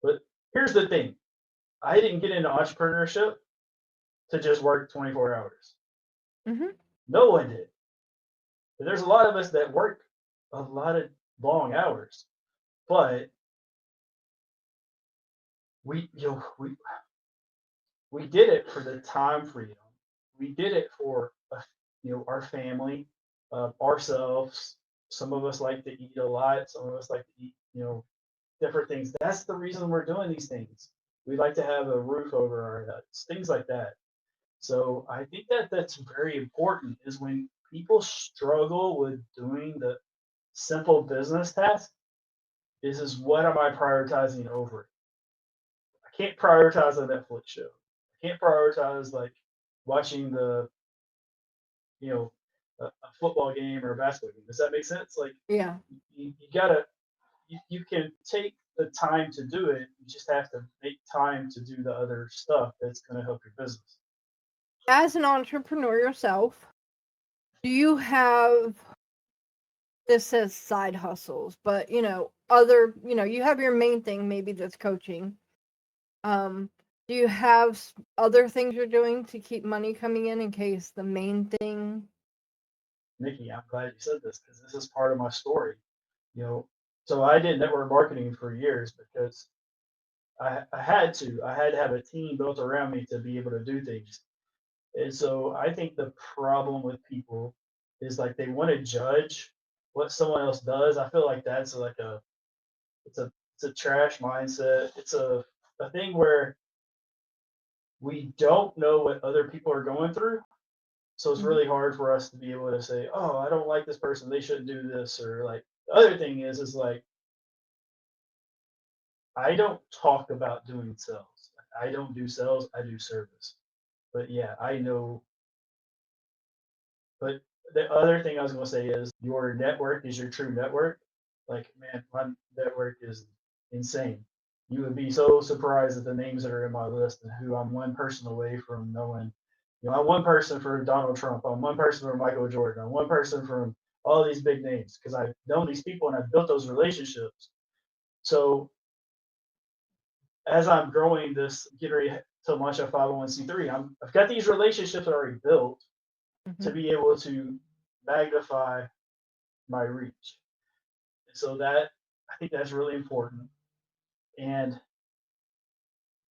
But here's the thing: I didn't get into entrepreneurship to just work 24 hours. Mhm. No one did. But there's a lot of us that work a lot of long hours, but we you know we did it for the time freedom. We did it for our family, ourselves. Some of us like to eat a lot. Some of us like to eat different things. That's the reason we're doing these things. We like to have a roof over our heads, things like that. So I think that that's very important. Is when people struggle with doing the simple business task. Is what am I prioritizing over? I can't prioritize a Netflix show. I can't prioritize like watching you know, a football game or a basketball game. Does that make sense? Like Yeah. you gotta, you can take the time to do it. You just have to make time to do the other stuff that's going to help your business. As an entrepreneur yourself, do you have, this says side hustles, but other, you have your main thing maybe that's coaching. Do you have other things you're doing to keep money coming in case the main thing? Nikki, I'm glad you said this because this is part of my story. You know, so I did network marketing for years because I had to. I had to have a team built around me to be able to do things. And so I think the problem with people is like they want to judge what someone else does. I feel like that's like it's a trash mindset. It's a thing where we don't know what other people are going through. So it's Mhm. really hard for us to be able to say, "Oh, I don't like this person. They shouldn't do this." Or like the other thing is like I don't talk about doing sales. I don't do sales. I do service. But yeah, I know. But the other thing I was going to say is your network is your true network. Like, man, my network is insane. You would be so surprised at the names that are in my list and who I'm one person away from knowing. I'm one person from Donald Trump. I'm one person from Michael Jordan. I'm one person from all these big names because I've known these people and I've built those relationships. So as I'm growing this, getting ready to launch a 501c3, I've got these relationships already built to Mhm. be able to magnify my reach. And so that I think that's really important. And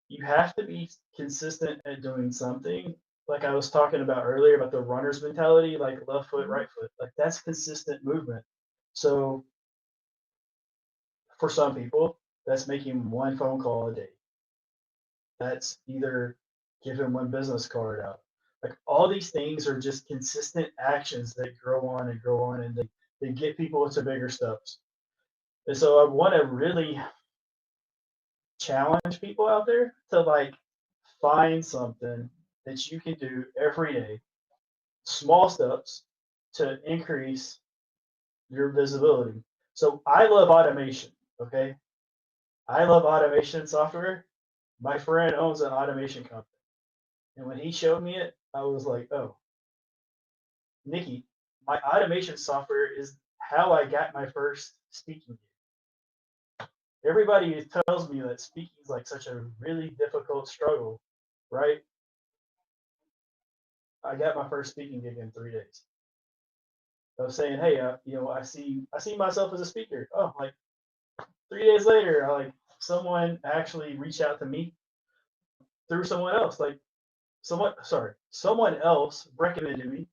you have to be consistent at doing something. Like I was talking about earlier about the runner's mentality, like left foot, Mhm. right foot. Like that's consistent movement. So for some people, that's making one phone call a day. That's either giving one business card out. Like all these things are just consistent actions that grow on and grow on and they get people into bigger steps. And so I want to really challenge people out there to like find something that you can do every day, small steps to increase your visibility. So I love automation. Okay. I love automation software. My friend owns an automation company. And when he showed me it, I was like, oh, Nikki, my automation software is how I got my first speaking gig. Everybody tells me that speaking is like such a really difficult struggle, right? I got my first speaking gig in 3 days. I was saying, hey, I see myself as a speaker. Oh, like 3 days later, someone actually reached out to me through someone else. Like someone else recommended me,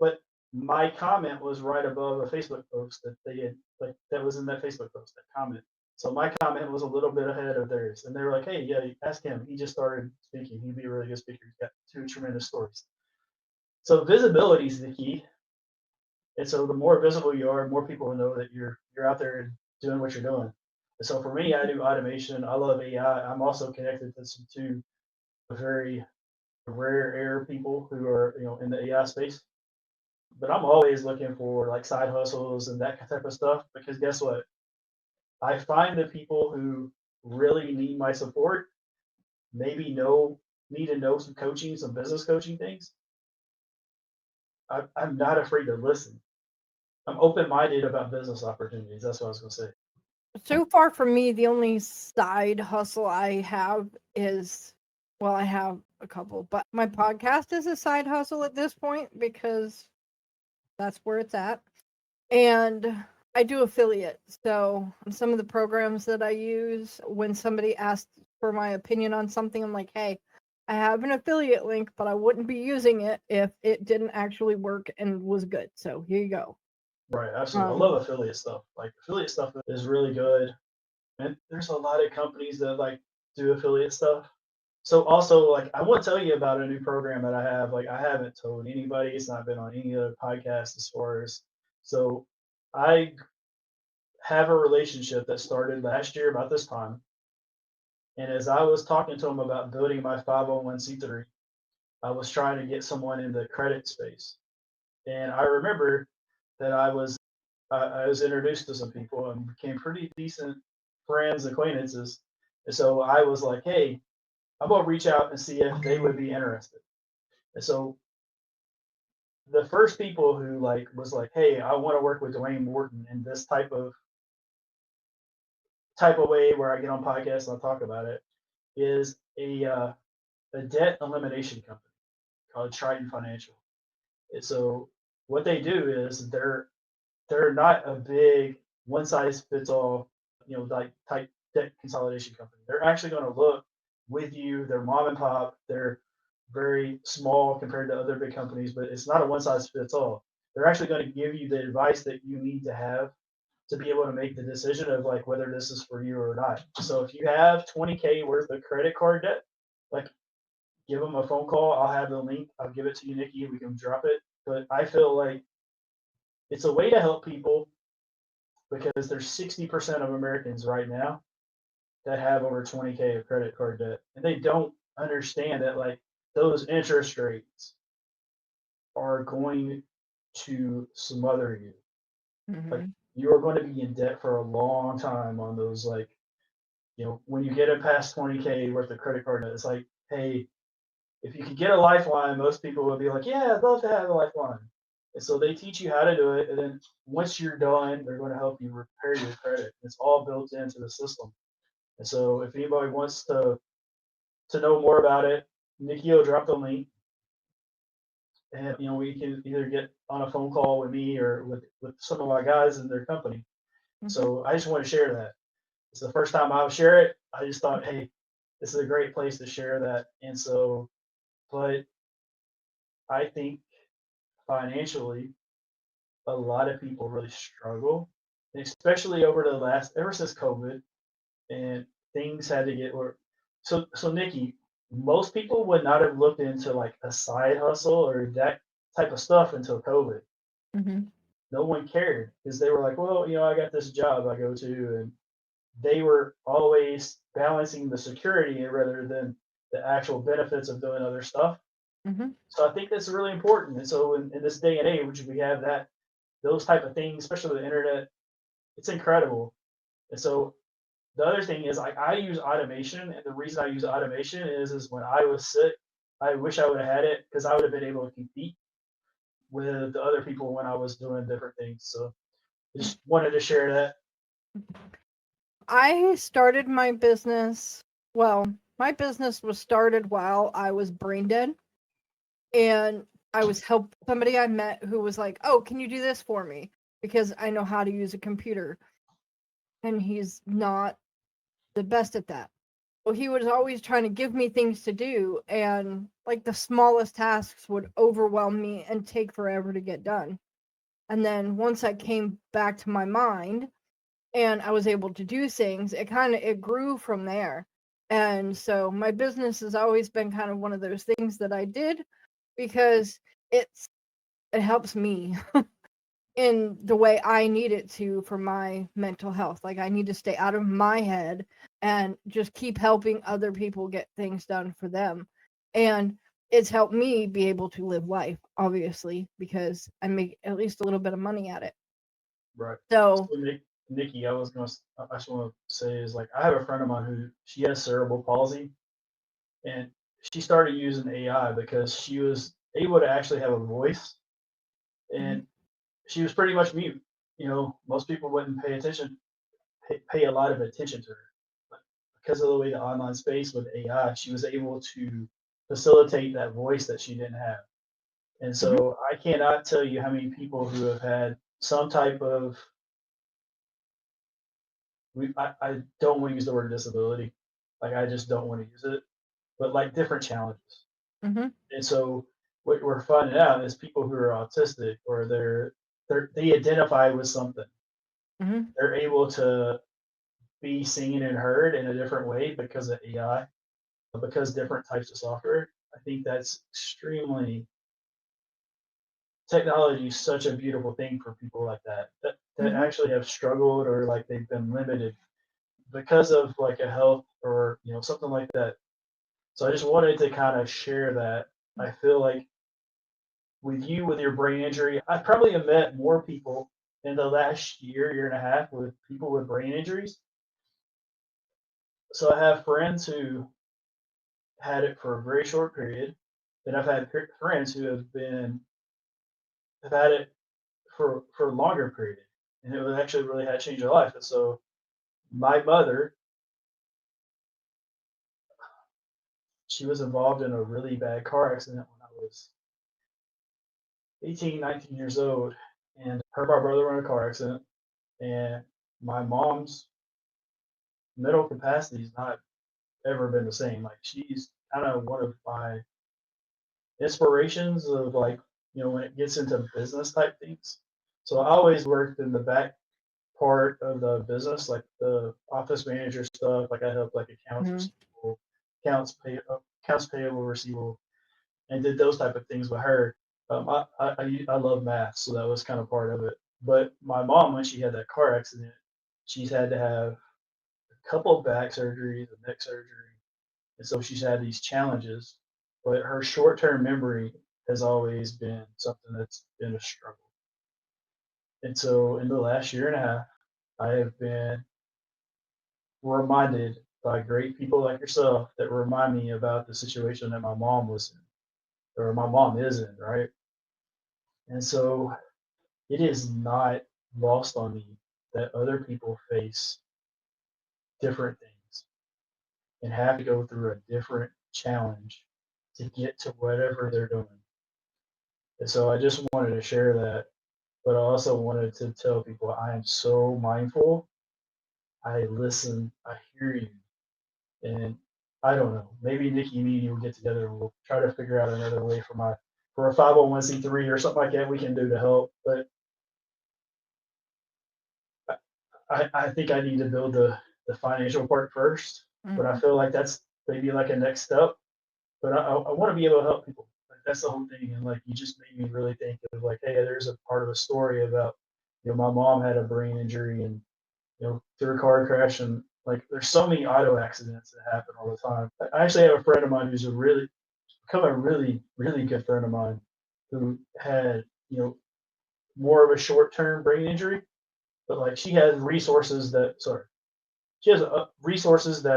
but my comment was right above a Facebook post that they had, like that was in that Facebook post, that comment. So my comment was a little bit ahead of theirs, and they were like, "Hey, yeah, ask him. He just started speaking. He'd be a really good speaker. He's got 2 tremendous stories." So visibility is the key, and so the more visible you are, more people will know that you're out there doing what you're doing. And so for me, I do automation. I love AI. I'm also connected to some two very rare air people who are in the AI space. But I'm always looking for like side hustles and that type of stuff because guess what? I find the people who really need my support, maybe need to know some coaching, some business coaching things. I'm not afraid to listen. I'm open minded about business opportunities. That's what I was going to say. So far for me, the only side hustle I have is, well, I have a couple, but my podcast is a side hustle at this point because that's where it's at. And I do affiliate. So on some of the programs that I use, when somebody asks for my opinion on something, I'm like, hey, I have an affiliate link, but I wouldn't be using it if it didn't actually work and was good. So here you go. Right, absolutely. I love affiliate stuff. Like affiliate stuff is really good. And there's a lot of companies that like do affiliate stuff. So also like I want to tell you about a new program that I have. Like I haven't told anybody. It's not been on any other podcast as far as so I have a relationship that started last year about this time. And as I was talking to him about building my 501c3, I was trying to get someone in the credit space. And I remember that I was introduced to some people and became pretty decent friends, acquaintances. And so I was like, hey, I'm gonna reach out and see if they would be interested. And so the first people who was like, hey, I want to work with Dwayne Morton in this type of way where I get on podcasts and I talk about it is a debt elimination company called Triton Financial. And so what they do is they're not a big one size fits all, like type debt consolidation company. They're actually going to look with you. They're mom and pop. They're very small compared to other big companies, but it's not a one size fits all. They're actually going to give you the advice that you need to have to be able to make the decision of like whether this is for you or not. So if you have 20K worth of credit card debt, like give them a phone call. I'll have the link. I'll give it to you, Nikki. We can drop it. But I feel like it's a way to help people because there's 60% of Americans right now that have over 20K of credit card debt, and they don't understand that like those interest rates are going to smother you. Like you are going to be in debt for a long time on those when you get it past 20K worth of credit card debt, it's like, hey, if you could get a lifeline, most people would be like, yeah, I'd love to have a lifeline. And so they teach you how to do it. And then once you're done, they're going to help you repair your credit. It's all built into the system. And so if anybody wants to know more about it, Nikki will drop the link. And we can either get on a phone call with me or with some of my guys in their company. Mm-hmm. So I just want to share that. It's the first time I'll share it. I just thought, hey, this is a great place to share that. And so, but I think financially, a lot of people really struggle, especially ever since COVID, and things had to get worse. So Nikki, most people would not have looked into like a side hustle or that type of stuff until COVID. Mm-hmm. No one cared because they were like, well, I got this job I go to, and they were always balancing the security rather than the actual benefits of doing other stuff. Mm-hmm. So I think that's really important. And so in this day and age, we have those type of things, especially with the internet, it's incredible. And so the other thing is I use automation, and the reason I use automation is when I was sick, I wish I would have had it because I would have been able to compete with the other people when I was doing different things. So just wanted to share that. I started my business. Well, my business was started while I was brain dead, and I was helped somebody I met who was like, "Oh, can you do this for me? Because I know how to use a computer." And he's not the best at that. Well, he was always trying to give me things to do, and like the smallest tasks would overwhelm me and take forever to get done. And then once I came back to my mind and I was able to do things, it grew from there. And so my business has always been kind of one of those things that I did because it helps me in the way I need it to for my mental health. Like I need to stay out of my head and just keep helping other people get things done for them. And it's helped me be able to live life, obviously, because I make at least a little bit of money at it. Right. So, So Nikki, I just want to say is like, I have a friend of mine who she has cerebral palsy, and she started using AI because she was able to actually have a voice, mhm, and she was pretty much mute. Most people wouldn't pay a lot of attention to her. But because of the way the online space with AI, she was able to facilitate that voice that she didn't have. And mhm, so I cannot tell you how many people who have had some type of, I don't want to use the word disability. Like, I just don't want to use it, but like different challenges. mhm, And so what we're finding out is people who are autistic or they identify with something. mhm, They're able to be seen and heard in a different way because of AI, because different types of software. I think that's extremely technology is such a beautiful thing for people like that mhm, actually have struggled or like they've been limited because of like a health or something like that. So I just wanted to kind of share that. I feel like with your brain injury, I probably have met more people in the last year and a half with people with brain injuries. So I have friends who had it for a very short period. Then I've had friends who have had it for a longer period, and it was actually really had changed their life. And so my mother, she was involved in a really bad car accident when I was 18, 19 years old, and her and my brother were in a car accident, and my mom's mental capacity has not ever been the same. Like she's kind of one of my inspirations of like when it gets into business type things. So I always worked in the back part of the business, like the office manager stuff. Like I helped like accounts mhm, receivable, accounts payable, receivable, and did those type of things with her. I love math, so that was kind of part of it. But my mom, when she had that car accident, she's had to have a couple of back surgeries, a neck surgery, and so she's had these challenges. But her short-term memory has always been something that's been a struggle. And so in the last year and a half, I have been reminded by great people like yourself that remind me about the situation that my mom was in, or my mom is in, right? And so it is not lost on me that other people face different things and have to go through a different challenge to get to whatever they're doing. And so I just wanted to share that, but I also wanted to tell people I am so mindful. I listen, I hear you, and I don't know. Maybe Nikki, me, and you will get together and we'll try to figure out another way for a 501c3 or something like that we can do to help. But I think I need to build the financial part first. But I mhm, feel like that's maybe like a next step. But I want to be able to help people. Like that's the whole thing. And like you just made me really think of like, hey, there's a part of a story about my mom had a brain injury and through a car crash, and like there's so many auto accidents that happen all the time. I actually have a friend of mine who's become a really good friend of mine who had more of a short term brain injury, but like she has resources that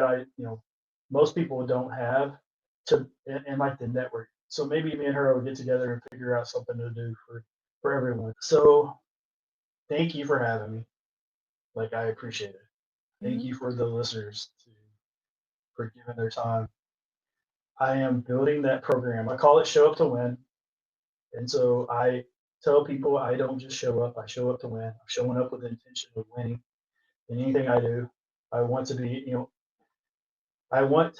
I most people don't have to, and like the network. So maybe me and her will get together and figure out something to do for everyone. So thank you for having me. Like, I appreciate it. Thank you for the listeners for giving their time. I am building that program. I call it Show Up to Win. And so I tell people I don't just show up, I show up to win. I'm showing up with the intention of winning in anything I do. I want to be, I want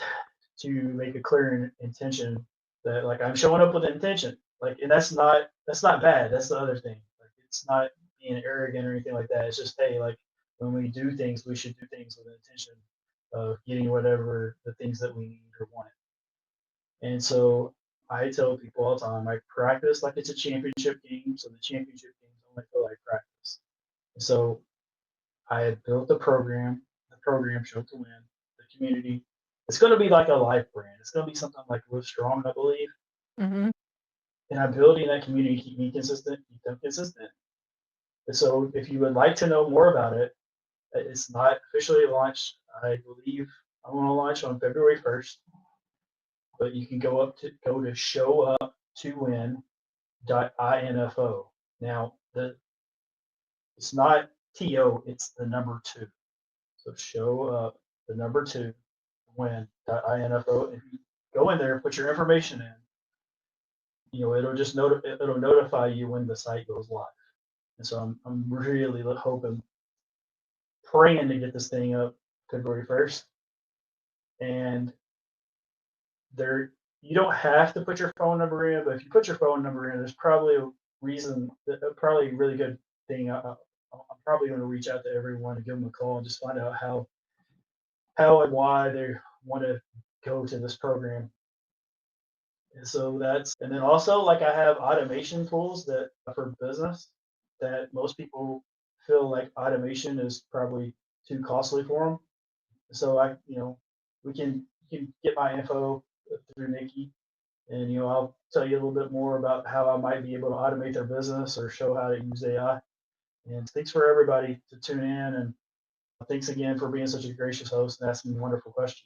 to make a clear intention that like I'm showing up with intention. Like, and that's not bad. That's the other thing. Like, it's not being arrogant or anything like that. It's just, hey, like when we do things, we should do things with an intention of getting whatever the things that we need or want. And so I tell people all the time, I practice like it's a championship game. So the championship games only feel like practice. And so I had built the program Show to Win, the community. It's going to be like a life brand. It's going to be something like Live Strong, I believe. Mm-hmm. And I'm building that community, keep me consistent, keep them consistent. And so if you would like to know more about it, it's not officially launched. I believe I'm going to launch on February 1st. But you can go to showuptowin.info. Now it's not TO, it's the number 2. So show up the number 2 win.info. If you go in there, put your information in, it'll just it'll notify you when the site goes live. And so I'm really hoping, praying to get this thing up February 1st. And there, you don't have to put your phone number in, but if you put your phone number in, there's probably a reason, probably a really good thing. I'm probably going to reach out to everyone and give them a call and just find out how and why they want to go to this program. And so and then also, like, I have automation tools that for business that most people feel like automation is probably too costly for them. So we can get my info through Nikki, and I'll tell you a little bit more about how I might be able to automate their business or show how to use AI. And thanks for everybody to tune in, and thanks again for being such a gracious host and asking me wonderful questions.